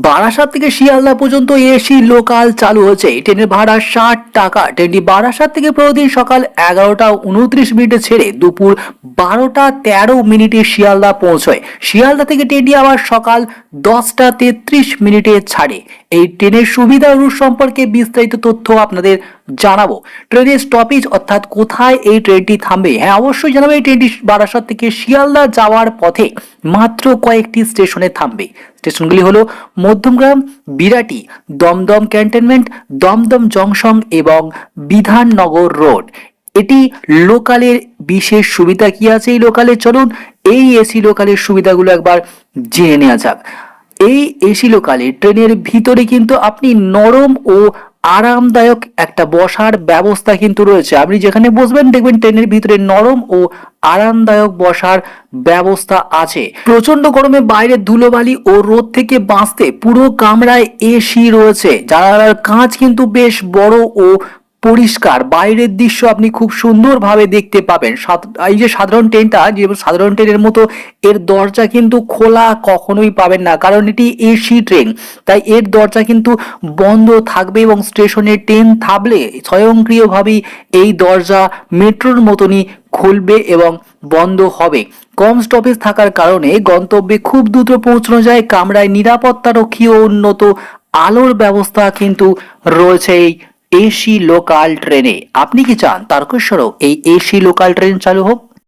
বারাসাত থেকে শিয়ালদা পর্যন্ত AC local চালু হচ্ছে। ট্রেনের ভাড়া 60 টাকা। ট্রেনটি বারাসাত থেকে প্রতিদিন সকাল 11টা 29 মিনিটে ছেড়ে দুপুর 12টা 13 মিনিটে শিয়ালদা পৌঁছয়। শিয়ালদা থেকে ট্রেনটি আবার সকাল 10টা 33 মিনিটে ছাড়ে। এই ট্রেনের সুবিধা ও রুট সম্পর্কে বিস্তারিত তথ্য আপনাদের জানাবো। ট্রেনের স্টপেজ অর্থাৎ কোথায় এই ট্রেনটি থামবে, হ্যাঁ অবশ্যই জানাবো। এই ট্রেনটি বারাসাত থেকে শিয়ালদা যাওয়ার পথে মাত্র কয়েকটি স্টেশনে থামবে। স্টেশনগুলি হলো মধ্যমগ্রাম, বিরাটি, দমদম ক্যান্টনমেন্ট, দমদম জংশন এবং বিধাননগর রোড। এটি লোকালের বিশেষ সুবিধা কি আছে এই লোকালে, চলুন এই এসি লোকালের সুবিধাগুলো একবার জেনে নেওয়া যাক। এই এসি লোকালে ট্রেনের ভিতরে কিন্তু আপনি নরম ও আরামদায়ক একটা বসার ব্যবস্থা কিন্তু রয়েছে। আপনি যেখানে বসবেন দেখবেন ট্রেনের ভিতরে নরম ও আরামদায়ক বসার ব্যবস্থা আছে। প্রচন্ড গরমে বাইরে ধুলোবালি ও রোদ থেকে বাঁচতে পুরো কামরায় এসি রয়েছে। জানালার কাঁচ কিন্তু বেশ বড় ও পরিষ্কার। বাইরের দৃশ্য আপনি খুব সুন্দরভাবে দেখতে পাবেন। এই যে সাধারণ ট্রেনটা, যে সাধারণ ট্রেনের মতো এর দরজা কিন্তু খোলা কখনোই পাবেন না, কারণ এটি এসি ট্রেন, তাই এর দরজা কিন্তু বন্ধ থাকবে এবং স্টেশনে ট্রেন থামলে স্বয়ংক্রিয়ভাবেই এই দরজা মেট্রোর মতনই খুলবে এবং বন্ধ হবে। কম স্টপেজ থাকার কারণে গন্তব্যে খুব দ্রুত পৌঁছানো যায়। কামরায় নিরাপত্তারক্ষী ও উন্নত আলোর ব্যবস্থা কিন্তু রয়েছে এই এসি লোকাল ট্রেনে। আপনি কি চান তারকেশ্বরেও এই এসি লোকাল ট্রেন চালু হোক?